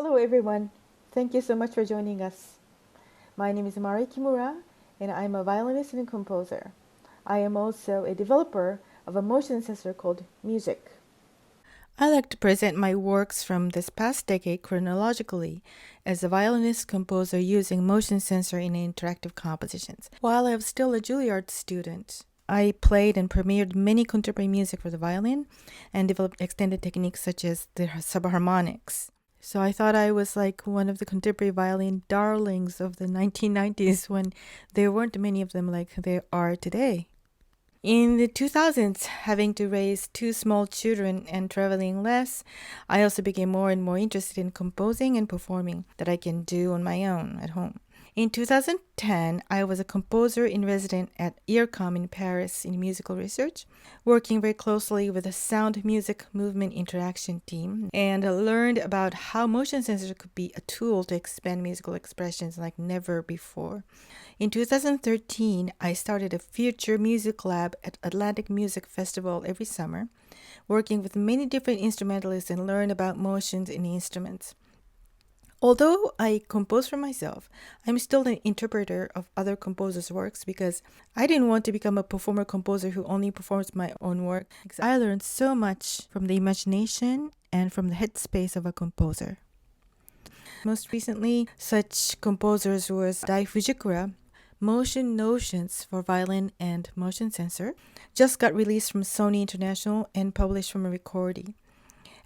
Hello everyone. Thank you so much for joining us. My name is Mari Kimura and I'm a violinist and composer. I am also a developer of a motion sensor called Music. I like to present my works from this past decade chronologically as a violinist composer using motion sensor in interactive compositions. While I was still a Juilliard student, I played and premiered many contemporary music for the violin and developed extended techniques such as the subharmonics. So I thought I was like one of the contemporary violin darlings of the 1990s when there weren't many of them like there are today. In the 2000s, having to raise two small children and traveling less, I also became more and more interested in composing and performing that I can do on my own at home. In 2010, I was a composer in residence at IRCAM in Paris in musical research, working very closely with the sound music movement interaction team, and learned about how motion sensors could be a tool to expand musical expressions like never before. In 2013, I started a future music lab at Atlantic Music Festival every summer, working with many different instrumentalists and learn about motions in instruments. Although I compose for myself, I'm still an interpreter of other composers' works because I didn't want to become a performer composer who only performs my own work. I learned so much from the imagination and from the headspace of a composer. Most recently, such composers was Dai Fujikura. Motion Notions for Violin and Motion Sensor just got released from Sony International and published from a recording.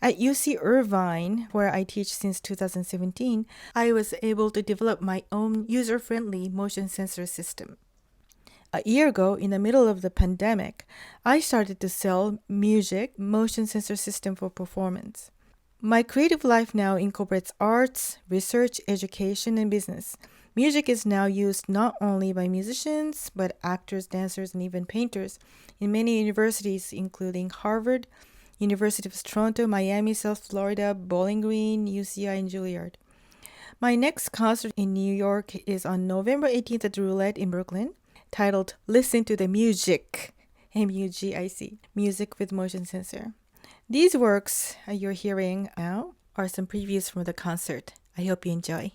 At UC Irvine, where I teach since 2017, I was able to develop my own user-friendly motion sensor system. A year ago, in the middle of the pandemic, I started to sell Music motion sensor system for performance. My creative life now incorporates arts, research, education, and business. Music is now used not only by musicians, but actors, dancers, and even painters in many universities, including Harvard, University of Toronto, Miami, South Florida, Bowling Green, UCI, and Juilliard. My next concert in New York is on November 18th at Roulette in Brooklyn, titled Listen to the Music, M-U-G-I-C, Music with Motion Sensor. These works you're hearing now are some previews from the concert. I hope you enjoy.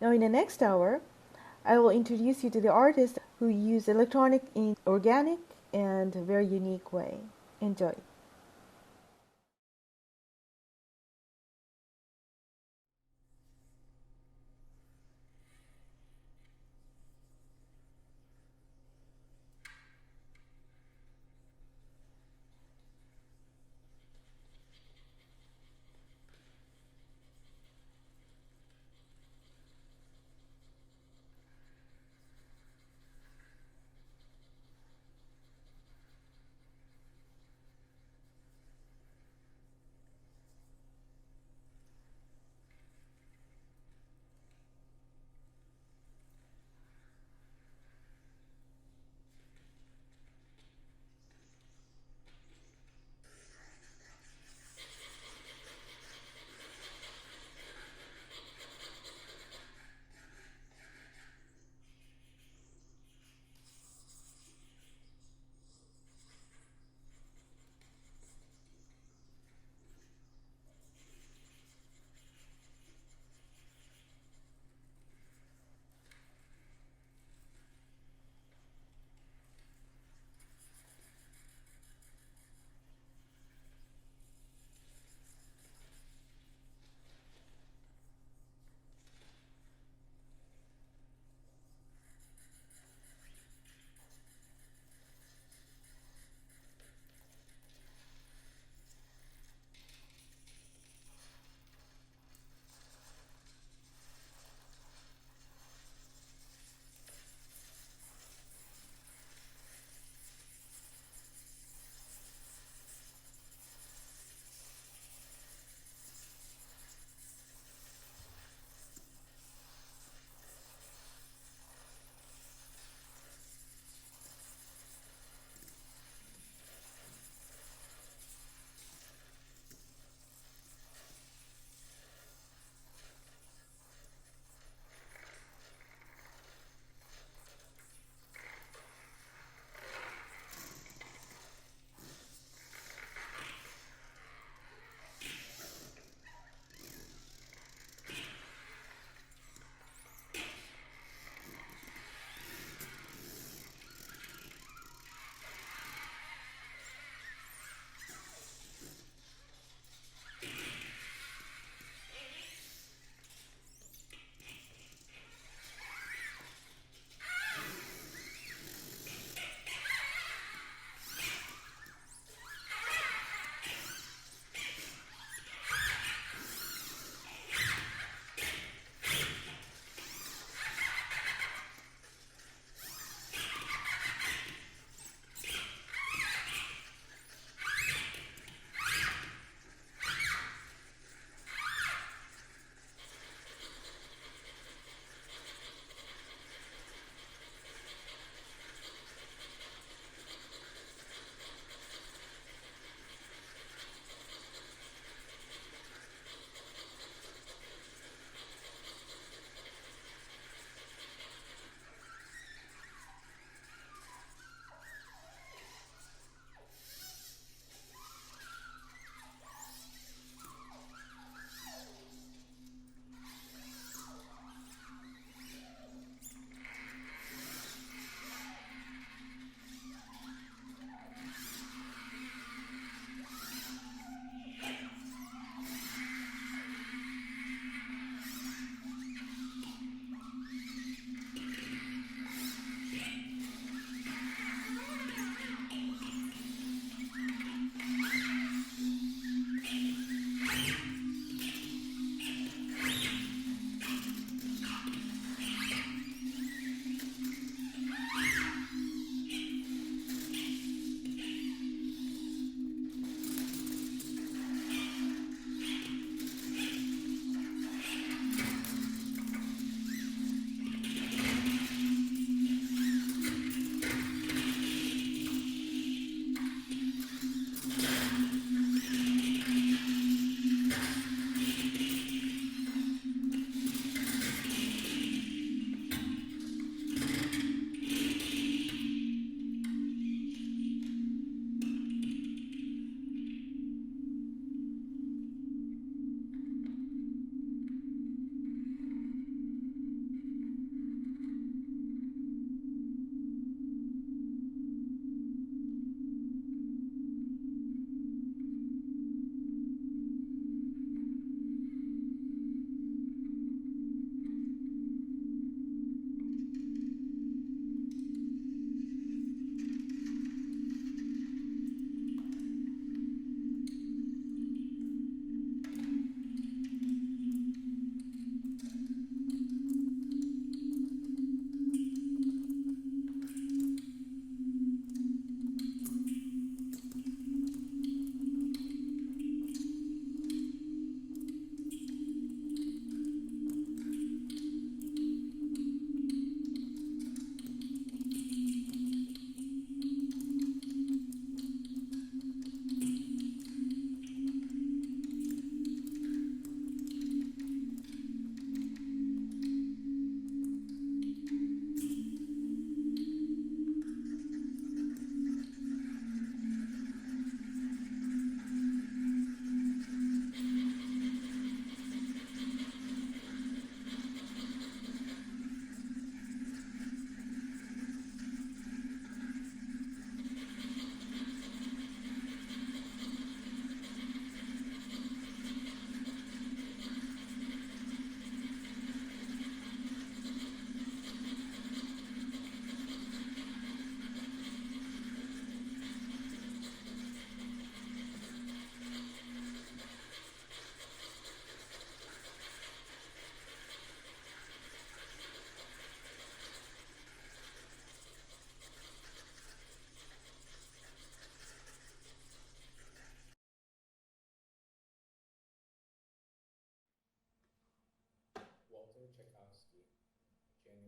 Now in the next hour, I will introduce you to the artists who use electronic in organic and very unique way. Enjoy.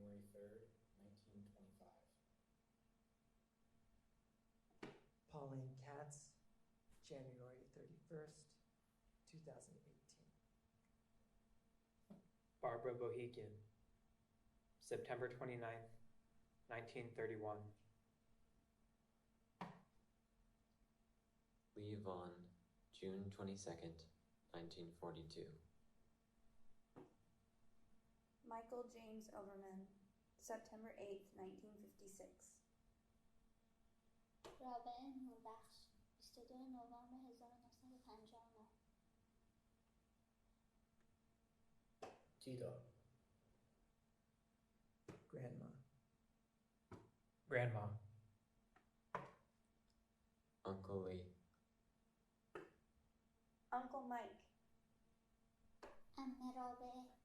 January 3rd, 1925. Pauline Katz, January 31st, 2018. Barbara Bohikian, September 29th, 1931. Lee Vaughn, June 22nd, 1942. Michael James Overman, September 8th, 1956. رابعه نوربخش 22 نوامبر 1959. Tito. Grandma. Uncle Lee. Uncle Mike. عمه رابعه.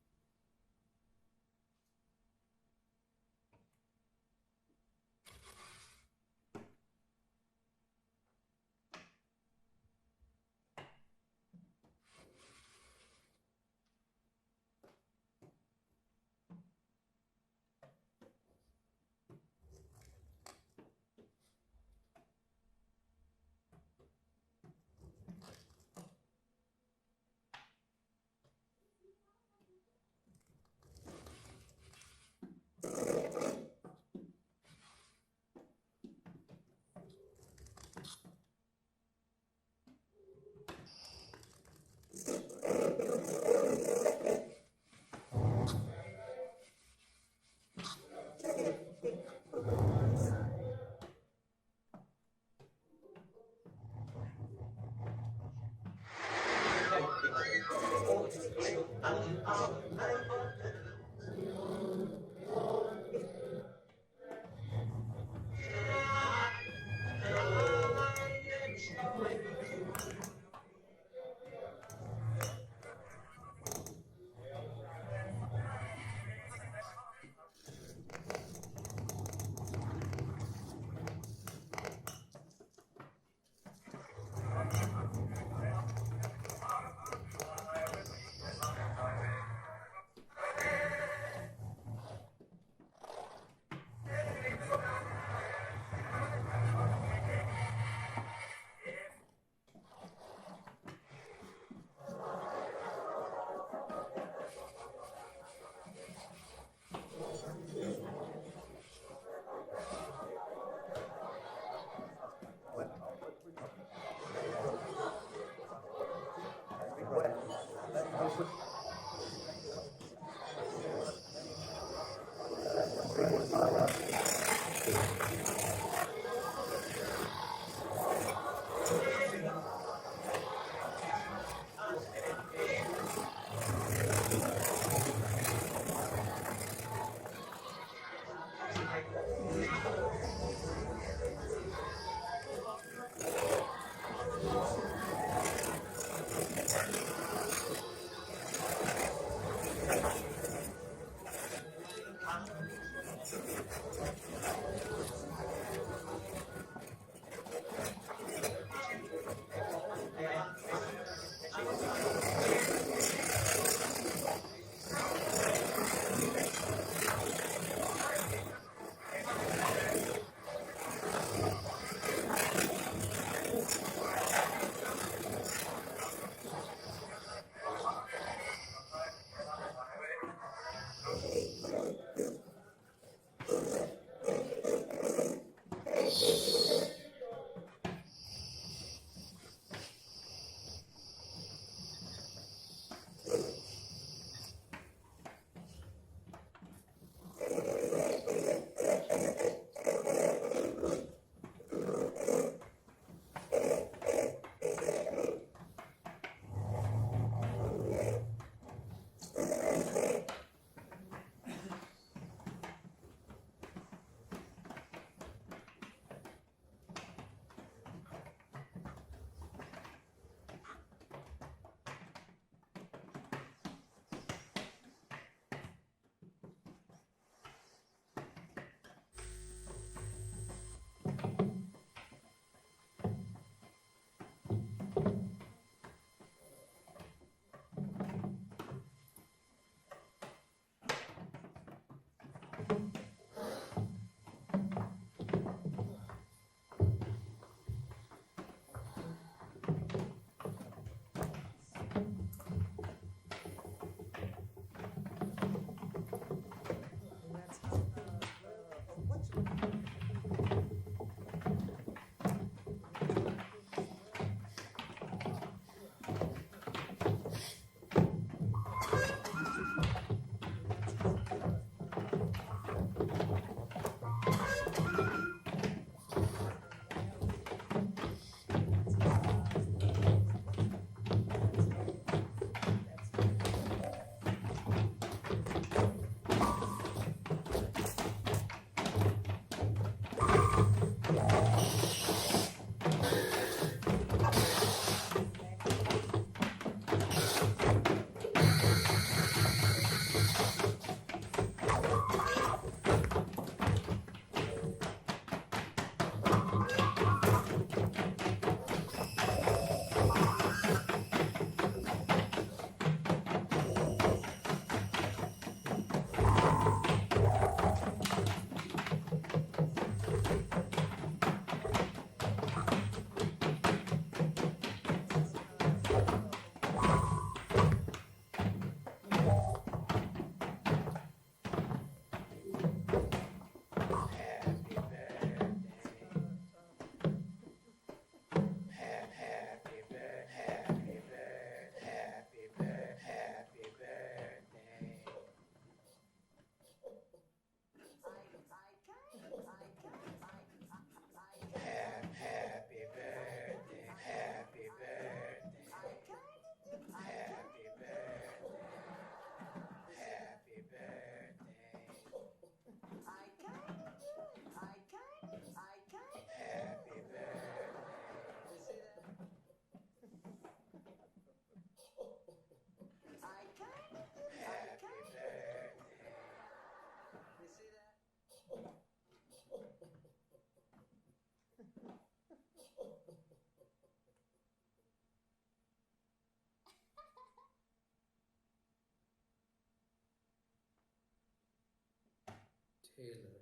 Taylor,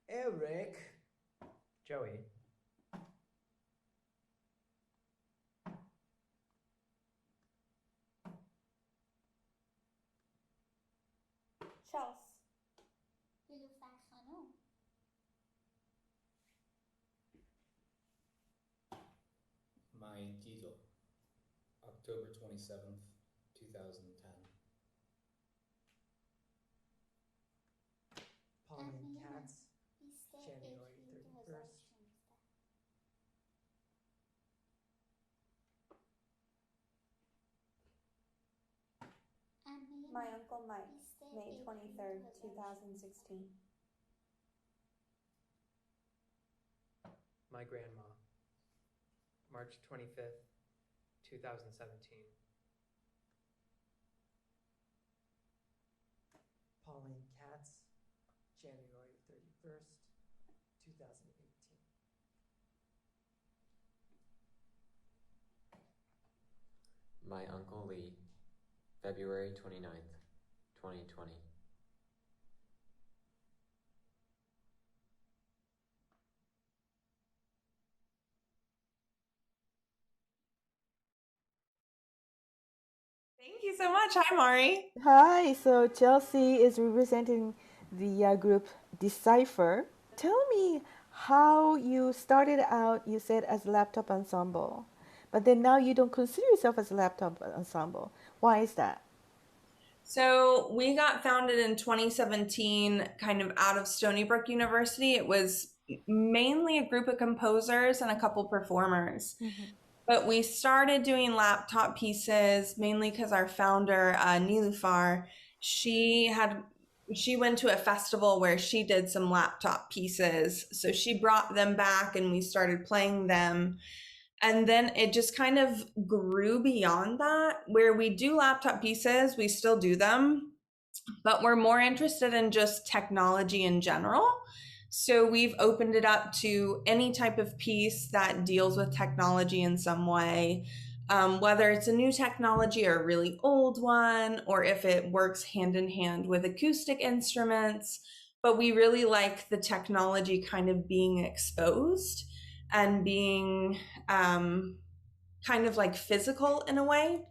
Eric, Joey, Chelsea, نیلوفر خانم، Meriheini Luoto, October 27th, 2010. Pauline Katz, 20 January اپریل 31st. 2016. امیر My Uncle Mike, 20 May اپریل 23rd, 2016. 2016. my grandma, March 25th, 2017. Pauline Katz, January 31st, 2018. My Uncle Lee, February 29th, 2020. Thank you so much. Hi, Mari. Hi, so Chelsea is representing the group Decipher. Tell me how you started out, you said, as laptop ensemble, but then now you don't consider yourself as a laptop ensemble. Why is that? So we got founded in 2017, kind of out of Stony Brook University. It was mainly a group of composers and a couple performers. But we started doing laptop pieces mainly because our founder, Nilufar, she went to a festival where she did some laptop pieces. So she brought them back and we started playing them. And then it just kind of grew beyond that, where we do laptop pieces, we still do them, but we're more interested in just technology in general. So we've opened it up to any type of piece that deals with technology in some way, whether it's a new technology or a really old one, or if it works hand in hand with acoustic instruments. But we really like the technology kind of being exposed and being kind of like physical in a way,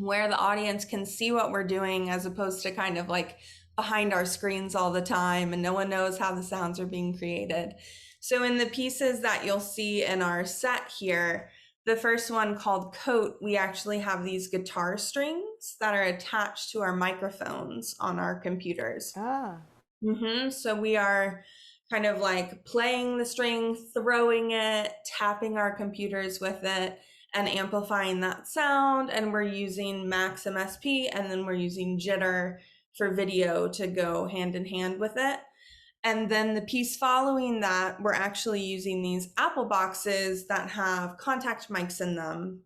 where the audience can see what we're doing as opposed to kind of like behind our screens all the time and no one knows how the sounds are being created. So in the pieces that you'll see in our set here, the first one called Coat, we actually have these guitar strings that are attached to our microphones on our computers. So we are kind of like playing the string, throwing it, tapping our computers with it, and amplifying that sound. And we're using Max MSP, and then we're using Jitter for video to go hand in hand with it. And then the piece following that, we're actually using these Apple boxes that have contact mics in them.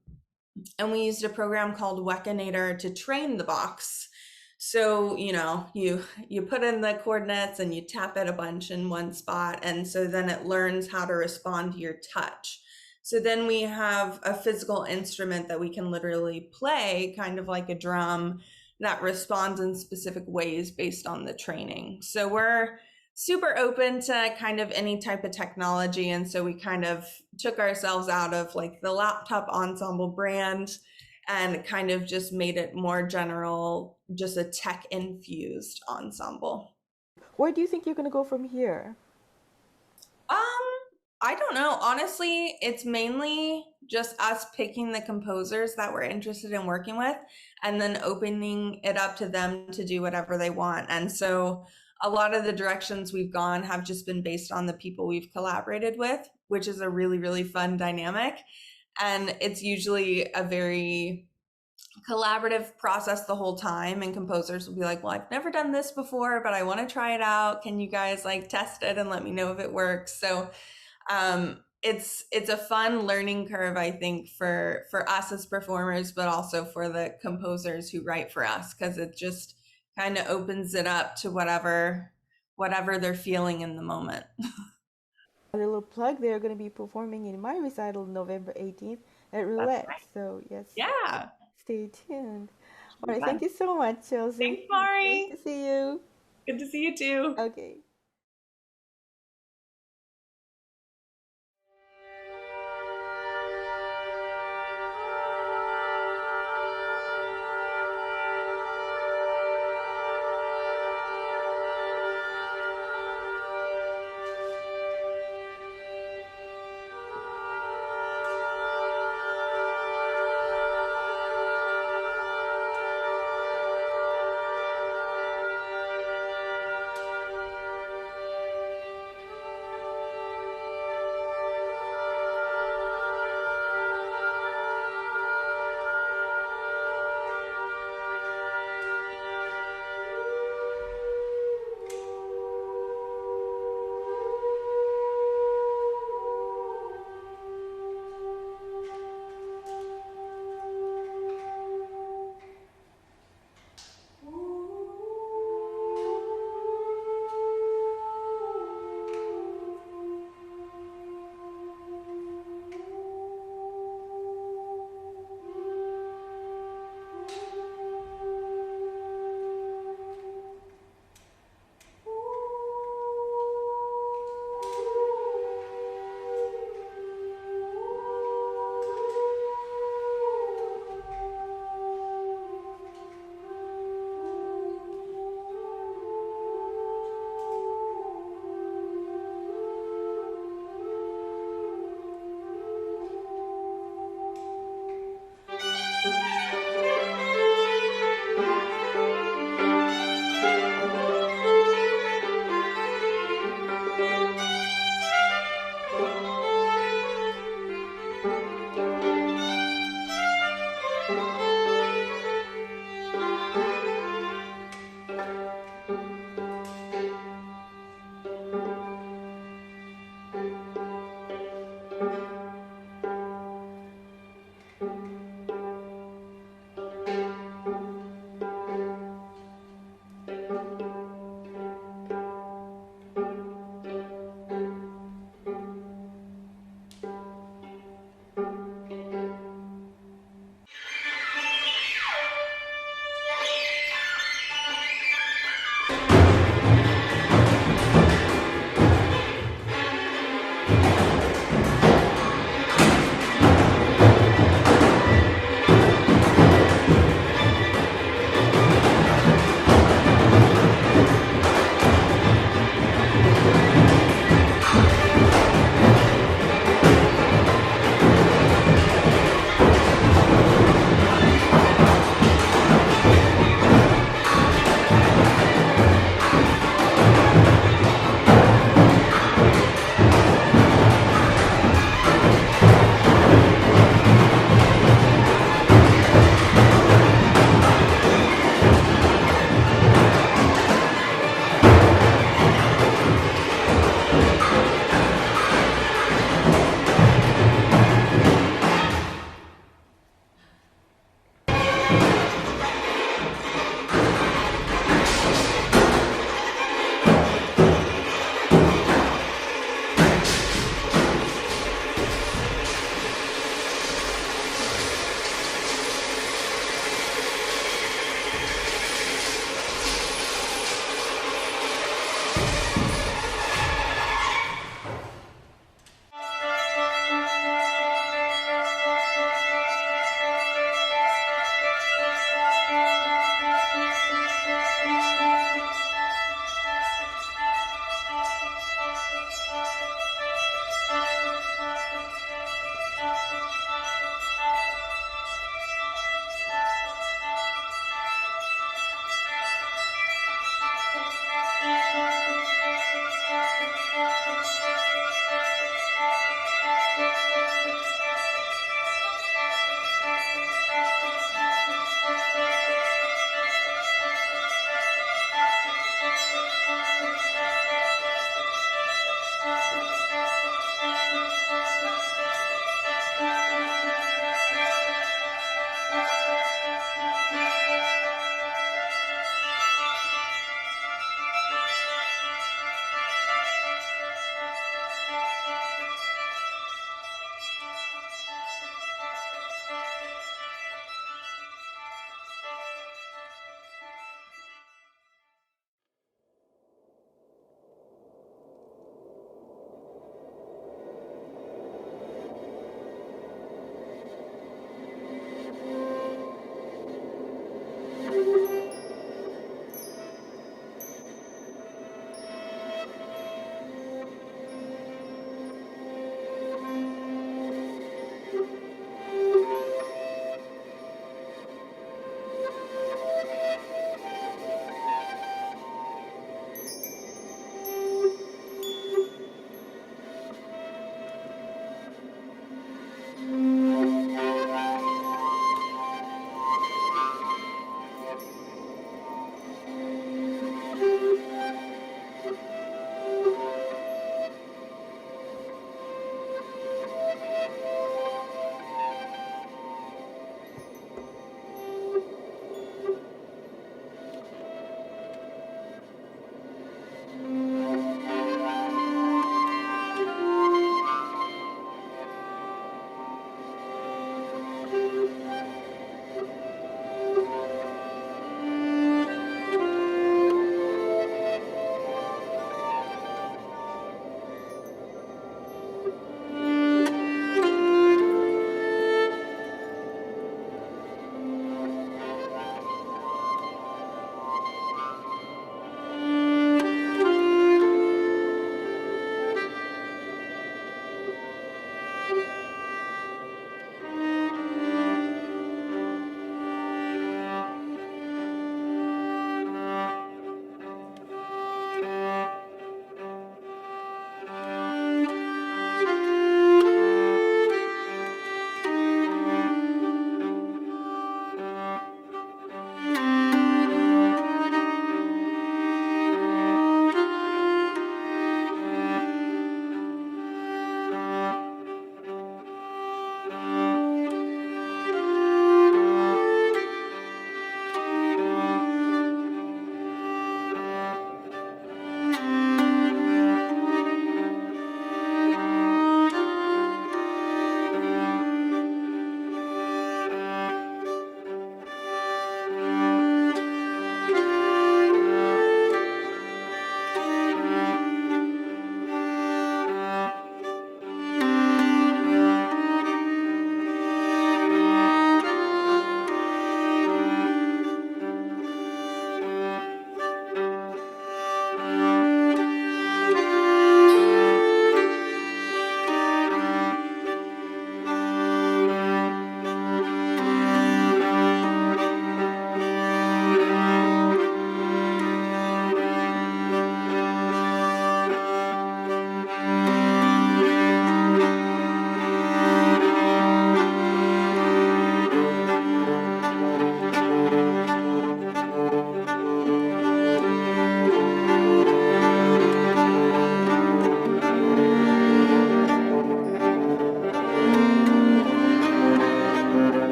And we used a program called Wekinator to train the box. So, you put in the coordinates and you tap it a bunch in one spot. And so then it learns how to respond to your touch. So then we have a physical instrument that we can literally play, kind of like a drum, that responds in specific ways based on the training. So we're super open to kind of any type of technology. And so we kind of took ourselves out of like the laptop ensemble brand and kind of just made it more general, just a tech infused ensemble. Where do you think you're going to go from here? I don't know. Honestly, it's mainly just us picking the composers that we're interested in working with and then opening it up to them to do whatever they want. And so a lot of the directions we've gone have just been based on the people we've collaborated with, which is a really, really fun dynamic. And it's usually a very collaborative process the whole time, and composers will be like, well, I've never done this before, but I want to try it out. Can you guys like test it and let me know if it works? So it's a fun learning curve, I think, for us as performers, but also for the composers who write for us, because it just kind of opens it up to whatever they're feeling in the moment. A little plug, they're going to be performing in my recital November 18th at Roulette. Right. So yes, yeah, stay tuned. All right, thank you so much, Chelsea. Thanks, Mari. Good to see you. Good to see you too. Okay.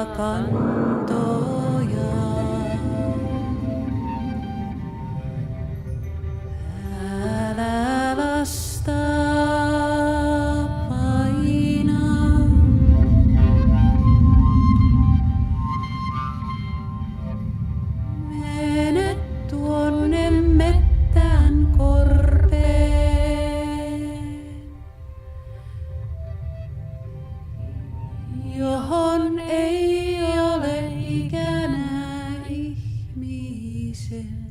kantoja. Älä lasta painaa. Mene tuonne mettään korpeen, johon ei ole ikänä ihmisen.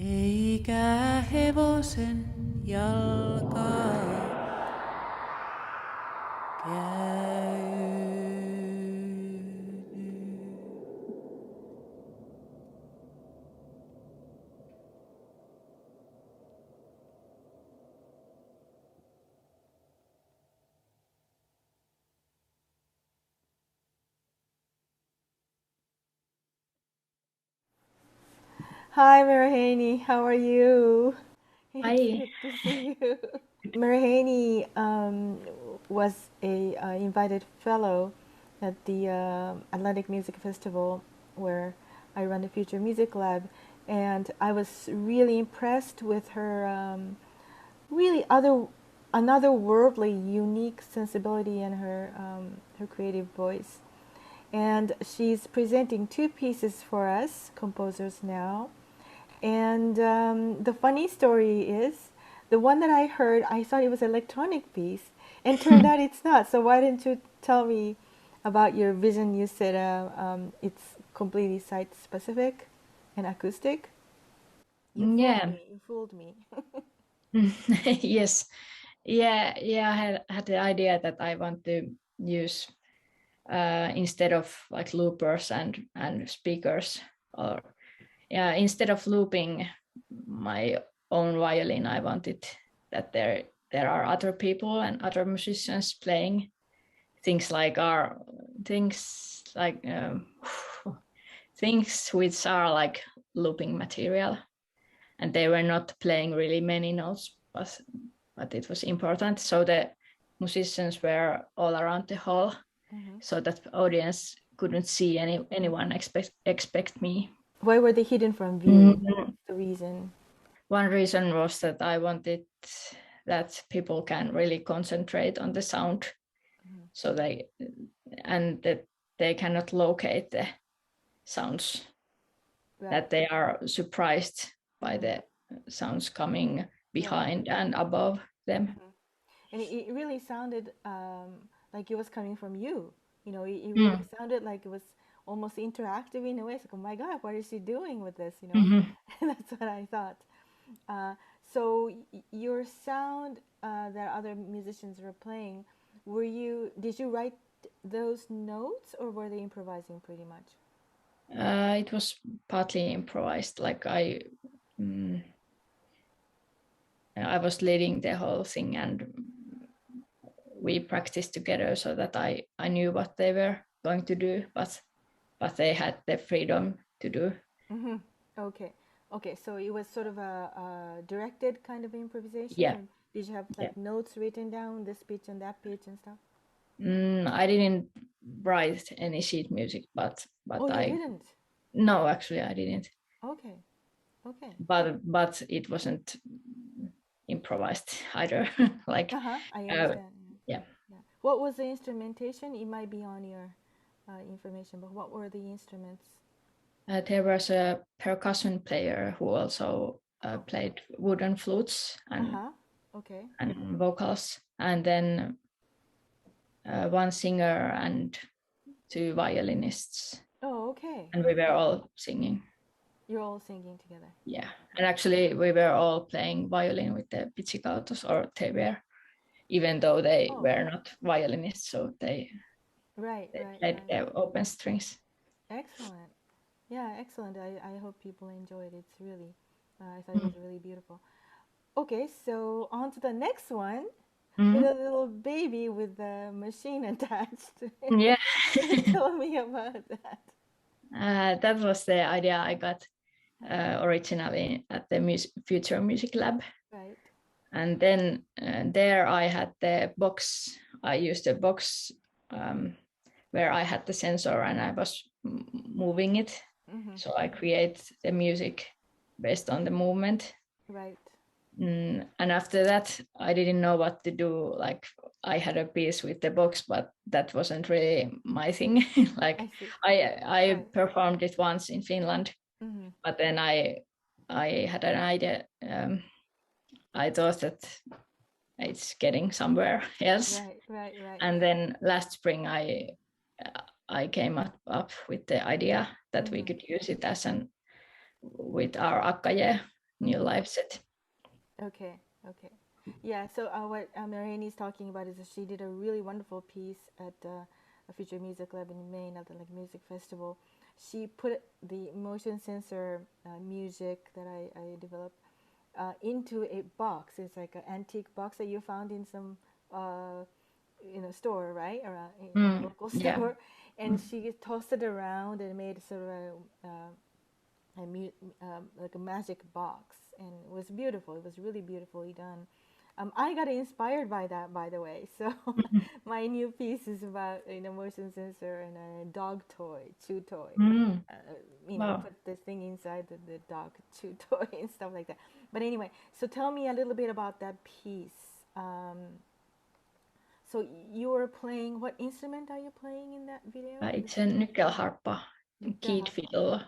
Eikä hevosen jalkaa käynyt. Hi, Meriheini. How are you? Hi. It's good to see you. Meriheini was a invited fellow at the Atlantic Music Festival, where I run the Future Music Lab, and I was really impressed with her really another worldly, unique sensibility in her her creative voice. And she's presenting 2 pieces for us composers now. And the funny story is, the one that I heard, I thought it was an electronic piece, and turned out it's not. So why didn't you tell me about your vision? You said it's completely site-specific and acoustic. Yeah. You fooled me. Yes. Yeah. I had the idea that I want to use instead of like loopers and speakers, or instead of looping my own violin, I wanted that there are other people and other musicians playing things things which are like looping material, and they were not playing really many notes, but it was important. So the musicians were all around the hall, so that the audience couldn't see anyone expect me. Why were they hidden from view? What's the reason? One reason was that I wanted that people can really concentrate on the sound, so that they cannot locate the sounds, that they are surprised by the sounds coming behind and above them. And it really sounded like it was coming from you. You know, it really sounded like it was almost interactive in a way. It's like, oh my God, what is she doing with this? You know, that's what I thought. So your sound that other musicians were playing, did you write those notes, or were they improvising pretty much? It was partly improvised. Like I was leading the whole thing, and we practiced together so that I knew what they were going to do, but they had the freedom to do. Okay, so it was sort of a directed kind of improvisation? Yeah. Did you have like notes written down, this pitch and that pitch and stuff? I didn't write any sheet music, but you didn't? No, actually I didn't. Okay. But it wasn't improvised either. Like I understand. Yeah. What was the instrumentation? It might be on your information, but what were the instruments? There was a percussion player who also played wooden flutes and vocals, and then one singer and 2 violinists. Oh, okay. And we were all singing. You're all singing together? Yeah, and actually we were all playing violin with the pizzicautos, or they were, even though they were not violinists, so they played the open strings. Excellent. Yeah, excellent. I hope people enjoyed it. It's really, I thought it was really beautiful. Okay, so on to the next one. With a little baby with the machine attached. Yeah. Tell me about that. That was the idea I got originally at the Future Music Lab. Right. and then there I had the box. I used a box where I had the sensor and I was moving it. So I create the music based on the movement. Right. And after that, I didn't know what to do. Like I had a piece with the box, but that wasn't really my thing. Like I performed it once in Finland, but then I had an idea. I thought that it's getting somewhere else. Right. And then last spring, I came up with the idea that we could use it as with our Akkajee new live set. Okay. Yeah, so what Meriheini is talking about is that she did a really wonderful piece at a Future Music Lab in Maine at the Music Festival. She put the motion sensor music that I developed into a box. It's like an antique box that you found in some store, right? Around in a local store. And she tossed it around and made sort of like a magic box, and it was beautiful. It was really beautifully done. I got inspired by that, by the way. So my new piece is about motion sensor and a dog toy, chew toy. Put the thing inside the dog chew toy and stuff like that. But anyway, so tell me a little bit about that piece. So you were playing, what instrument are you playing in that video? It's a nyckelharppa, keyed fiddle.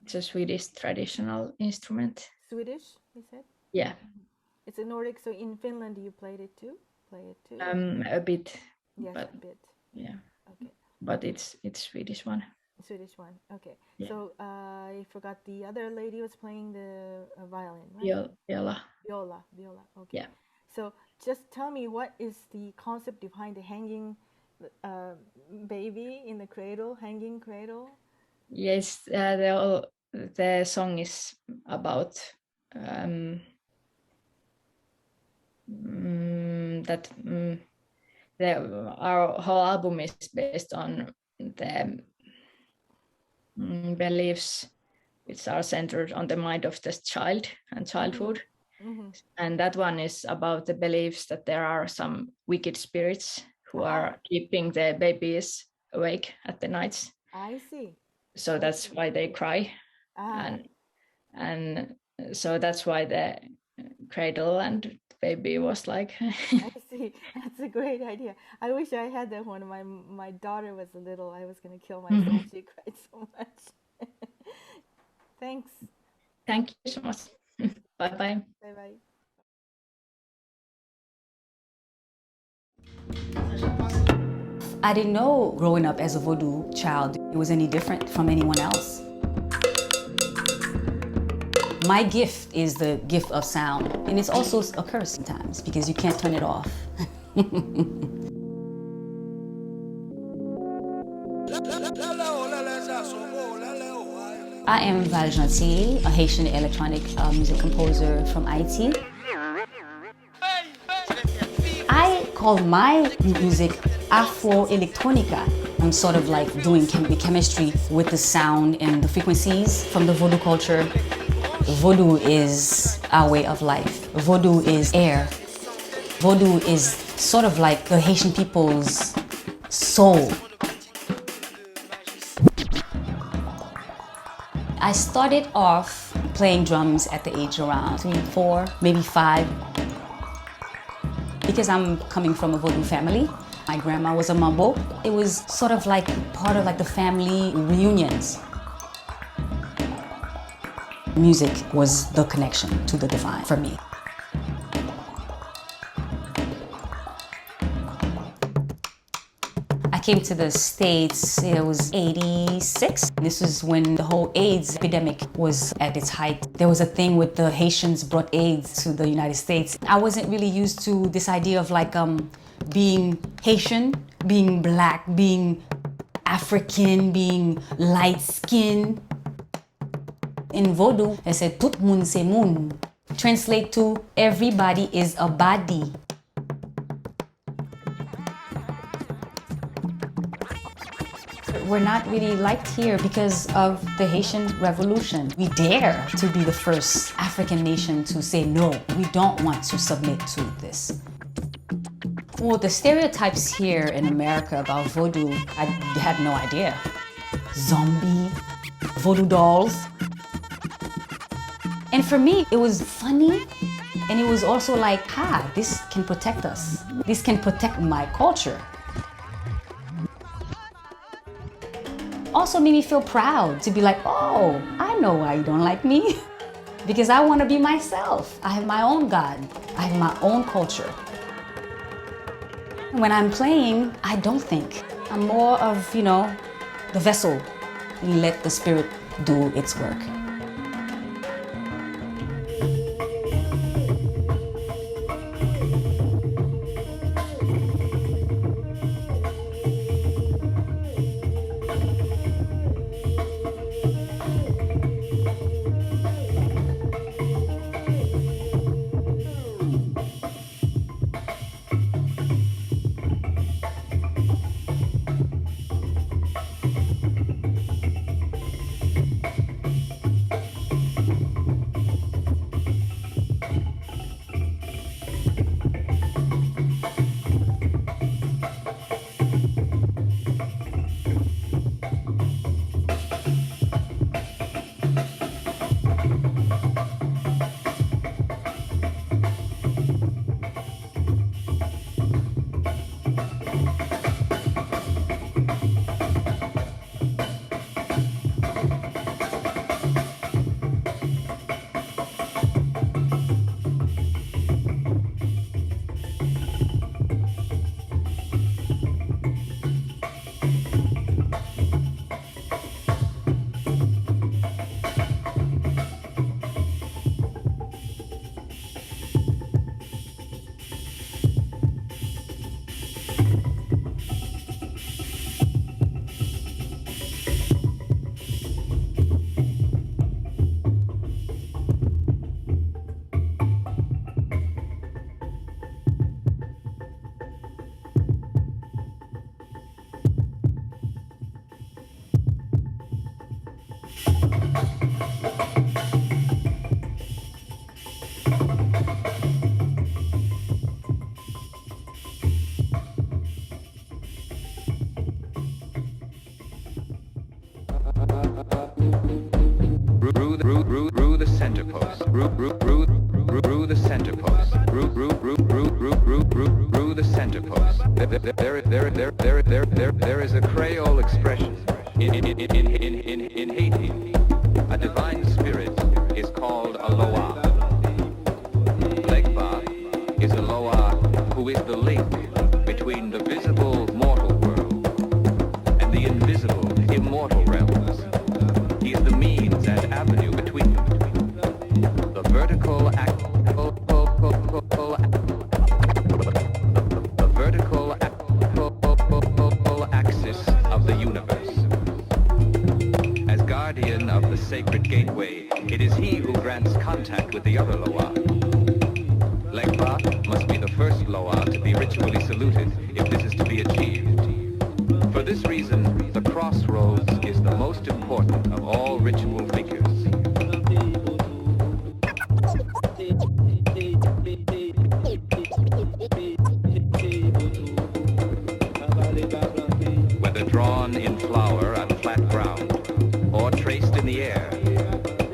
It's a Swedish traditional instrument. Swedish, you said? Yeah. It's a Nordic, so in Finland you played it too? A bit. Yes, but, a bit. Yeah. Okay. But it's Swedish one. Swedish one, okay. Yeah. So I forgot the other lady was playing the violin, right? Viola. Okay. Yeah. So just tell me, what is the concept behind the hanging baby in the cradle, hanging cradle? Yes, the song is about our whole album is based on the beliefs which are centered on the mind of the child and childhood. And that one is about the beliefs that there are some wicked spirits who are keeping the babies awake at the nights. I see. So that's why they cry. And so that's why the cradle and baby was like. I see. That's a great idea. I wish I had that one. My daughter was little. I was going to kill myself. She cried so much. Thanks. Thank you so much. Bye-bye. Bye-bye. I didn't know growing up as a Vodou child it was any different from anyone else. My gift is the gift of sound, and it's also a curse sometimes because you can't turn it off. I am Val Jeanty, a Haitian electronic music composer from IT. I call my music Afro-electronica. I'm sort of like doing the chemistry with the sound and the frequencies from the Vodou culture. Vodou is our way of life. Vodou is air. Vodou is sort of like the Haitian people's soul. I started off playing drums at the age around 3, 4, maybe 5. Because I'm coming from a Vodou family, my grandma was a mambo. It was sort of like part of the family reunions. Music was the connection to the divine for me. I came to the States, it was 86. This was when the whole AIDS epidemic was at its height. There was a thing with the Haitians brought AIDS to the United States. I wasn't really used to this idea of being Haitian, being black, being African, being light-skinned. In Vodou, I said, tout moun se moun. Translate to, everybody is a body. we're not really liked here because of the Haitian Revolution. We dare to be the first African nation to say, no, we don't want to submit to this. Well, the stereotypes here in America about voodoo, I had no idea. Zombie, voodoo dolls. And for me, it was funny, and it was also like, this can protect us. This can protect my culture. Also made me feel proud to be like, oh, I know why you don't like me. Because I want to be myself. I have my own God. I have my own culture. When I'm playing, I don't think. I'm more of, the vessel. And let the spirit do its work. Rue the center post. Rue the center post. Rue the center post. There is a Creole expression in Haiti. A divine spirit is called a Loa. Legba is a Loa who is the link between the visible mortal world and the invisible immortal realms. He is the means and avenue between them. The vertical axis of the universe. As guardian of the sacred gateway, it is he who grants contact with the other Loa. Legba must be the first Loa to be ritually saluted if this is to be achieved. For this reason, the crossroads is the most important of all ritual figures. Whether drawn in flower on flat ground or traced in the air,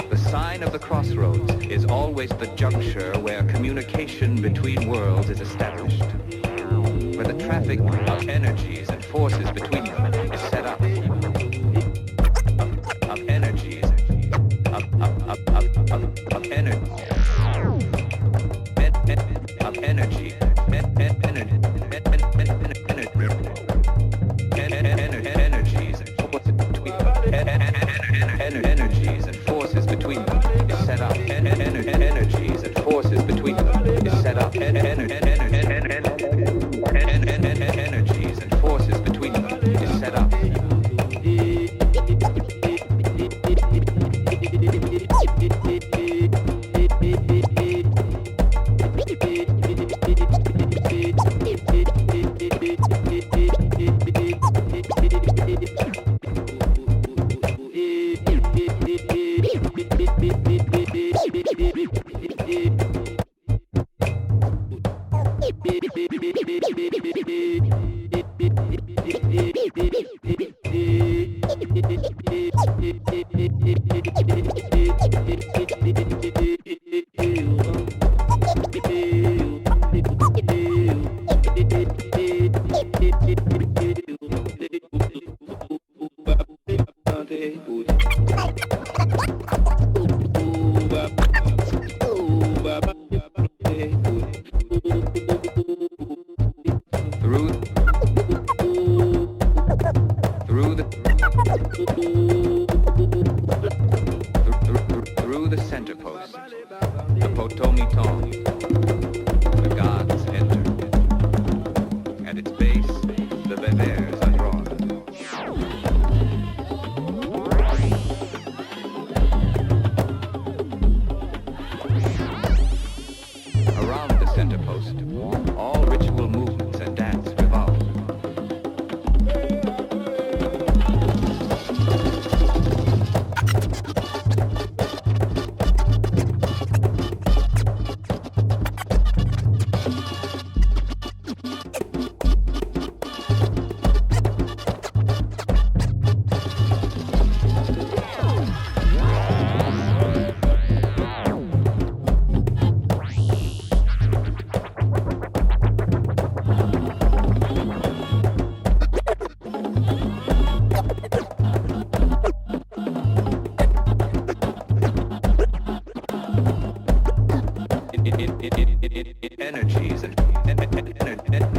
the sign of the crossroads is always the juncture where communication between worlds is established, where the traffic of energies and forces between them is set up, of energies, of energy, energies and forces between them is set up. Energies and forces between them is set up. Energies and forces between them is set up. Through the center post, the potomiton, the gods enter. At its base, the bevers are drawn. Around the center post, all ritual movements and dance revolve. Energies and energies and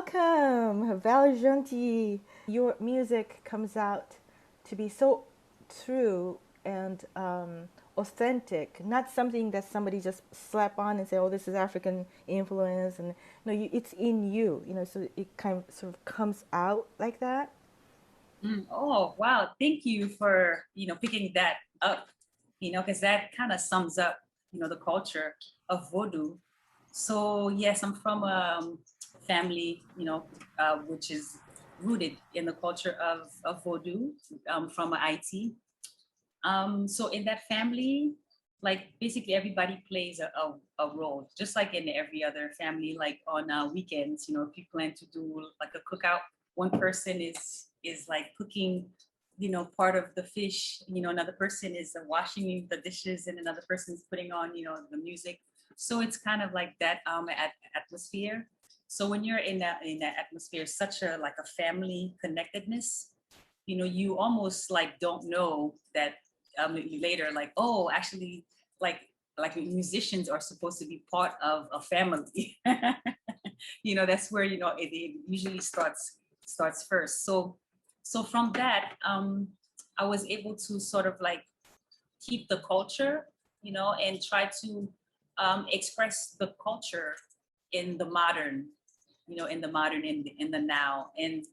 Welcome, Val Jeanty. Your music comes out to be so true and authentic, not something that somebody just slap on and say, "Oh, this is African influence," and no, it's in you, so it kind of sort of comes out like that. Oh, wow. Thank you for, picking that up, because that kind of sums up, the culture of Vodou. So yes, I'm from a family, which is rooted in the culture of Vodou, from IT. So in that family, like basically everybody plays a role, just like in every other family. Like on weekends, if you plan to do like a cookout, one person is like cooking, part of the fish, another person is washing the dishes, and another person is putting on, the music. So it's kind of like that atmosphere. So when you're in that atmosphere, such a like a family connectedness, you almost like don't know that later, like, oh, actually, like musicians are supposed to be part of a family. That's where it usually starts first. So from that, I was able to sort of like keep the culture, and try to express the culture in the modern, in the now. And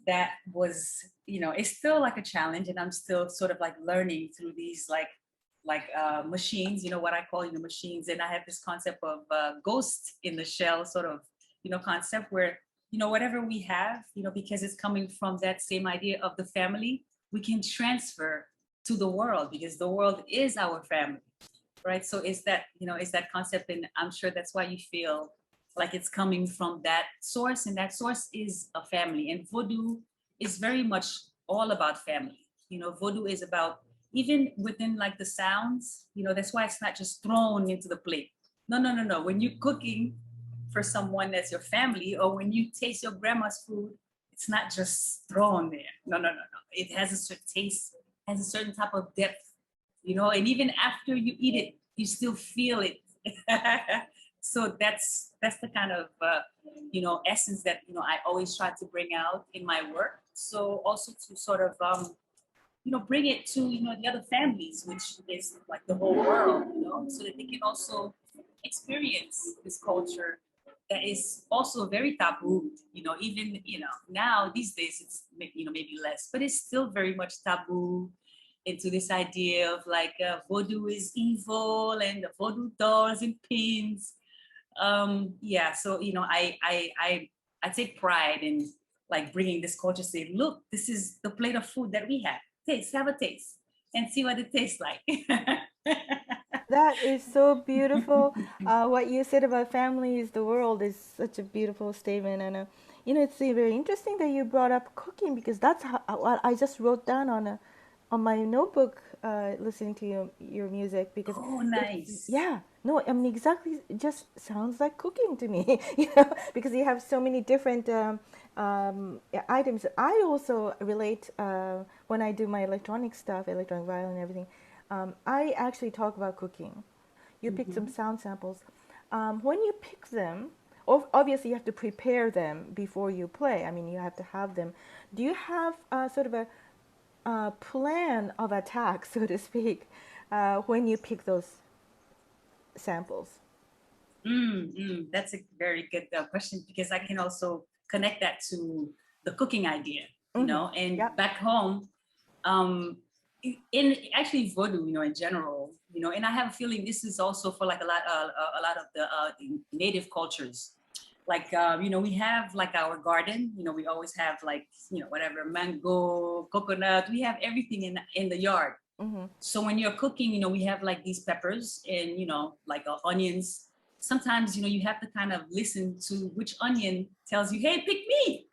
that was, it's still like a challenge, and I'm still sort of like learning through these like machines, what I call, machines. And I have this concept of ghost in the shell sort of, concept where, whatever we have, because it's coming from that same idea of the family, we can transfer to the world, because the world is our family, right? So it's that, it's that concept, and I'm sure that's why you feel like it's coming from that source, and that source is a family. And Vodou is very much all about family. Vodou is about, even within like the sounds, that's why it's not just thrown into the plate. No. When you're cooking for someone that's your family, or when you taste your grandma's food, it's not just thrown there. No. It has a certain taste, has a certain type of depth, and even after you eat it, you still feel it. So that's the kind of, essence that, I always try to bring out in my work. So also to sort of, bring it to, the other families, which is like the whole world, so that they can also experience this culture that is also very taboo, even, now these days it's, maybe less, but it's still very much taboo into this idea of like Vodou is evil, and the Vodou dolls and pins. So, I take pride in like bringing this culture, say, look, this is the plate of food that we have. Have a taste and see what it tastes like. That is so beautiful. What you said about family is the world is such a beautiful statement. And, it's very interesting that you brought up cooking, because that's what I just wrote down on my notebook, listening to your music, because oh, nice. Yeah, no, I mean, exactly, it just sounds like cooking to me, because you have so many different items. I also relate when I do my electronic stuff, electronic violin and everything. I actually talk about cooking. You pick some sound samples. When you pick them, obviously you have to prepare them before you play. I mean, you have to have them. Do you have sort of a plan of attack, so to speak, when you pick those samples? That's a very good question, because I can also connect that to the cooking idea, and back home, in actually Vodou, in general, and I have a feeling this is also for like a lot of the native cultures. Like, we have like our garden, we always have like, whatever, mango, coconut, we have everything in the yard. So when you're cooking, we have like these peppers and, like onions. Sometimes, you have to kind of listen to which onion tells you, hey, pick me.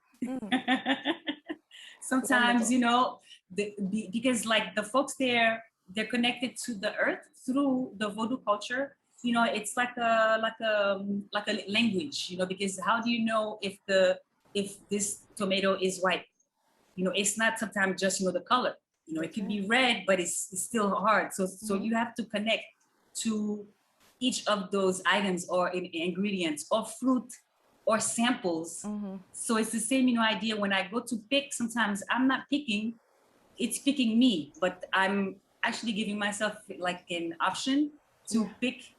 Sometimes, because like the folks there, they're connected to the earth through the Vodou culture. It's like a language, because how do you know if this tomato is ripe? It's not sometimes just, the color, it could be red, but it's still hard. So you have to connect to each of those items or ingredients or fruit or samples. So it's the same, you know, idea. When I go to pick, sometimes I'm not picking, it's picking me, but I'm actually giving myself like an option to pick,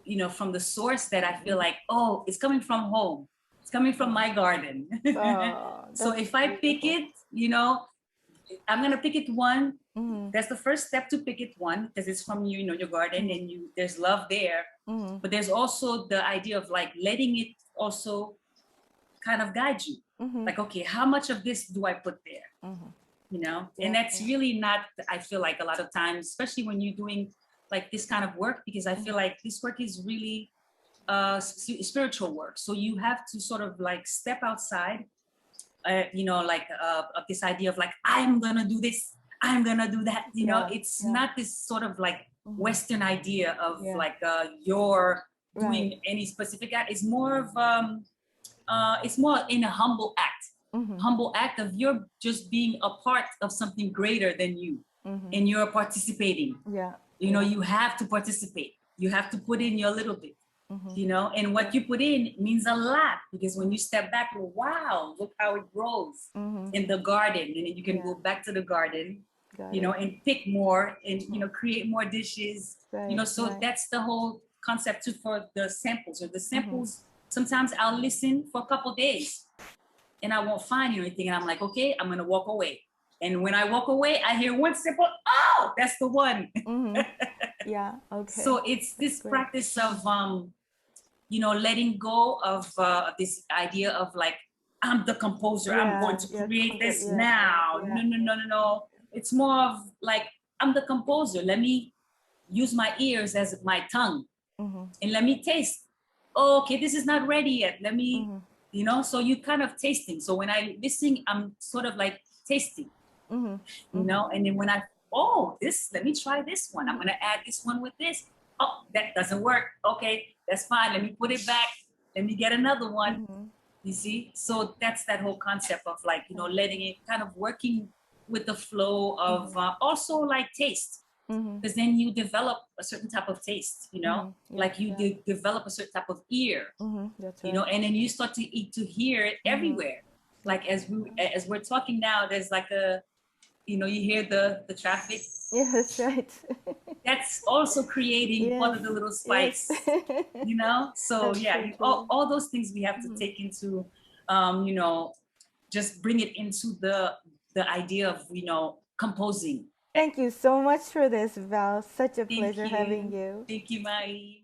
you know, from the source that I feel like, oh, it's coming from home. It's coming from my garden. So if I pick it, you know, I'm gonna pick it one. That's the first step, to pick it one, because it's from you, you know, your garden, and there's love there. But there's also the idea of like letting it also kind of guide you. Like, okay, how much of this do I put there? You know, and that's really not, I feel like a lot of times, especially when you're doing like this kind of work, because I feel like this work is really spiritual work. So you have to sort of like step outside, you know, like of this idea of like, I'm gonna do this, I'm gonna do that. You know, it's not this sort of like Western idea of like you're doing any specific act. It's more of it's more in a humble act. Humble act of you're just being a part of something greater than you, and you're participating. You know, you have to participate. You have to put in your little bit. You know, and what you put in means a lot, because when you step back, wow, look how it grows in the garden, and then you can go back to the garden, you know, and pick more, and you know, create more dishes. You know, so that's the whole concept too for the samples. Or the samples, sometimes I'll listen for a couple days and I won't find anything, and I'm like, okay, I'm gonna walk away. And when I walk away, I hear one sample. Oh, that's the one. So it's this practice of you know, letting go of this idea of like, I'm the composer, I'm going to create this now. No. It's more of like, I'm the composer. Let me use my ears as my tongue, and let me taste. Oh, okay, this is not ready yet. Let me, you know, so you kind of tasting. So when I listen, I'm sort of like tasting, you know, and then when let me try this one. I'm gonna add this one with this. Oh, that doesn't work. Okay, that's fine. Let me put it back. Let me get another one. You see? So that's that whole concept of like, you know, letting it kind of working with the flow of also like taste. Because then you develop a certain type of taste, you know, like you develop a certain type of ear, you know, and then you start to hear it everywhere. Like as we're talking now, there's like a, you know, you hear the traffic. Yeah, that's right. That's also creating one of the little spice, you know? So yeah, all those things we have to take into, you know, just bring it into the idea of, you know, composing. Thank you so much for this, Val. Such a pleasure having you. Thank you, Mari.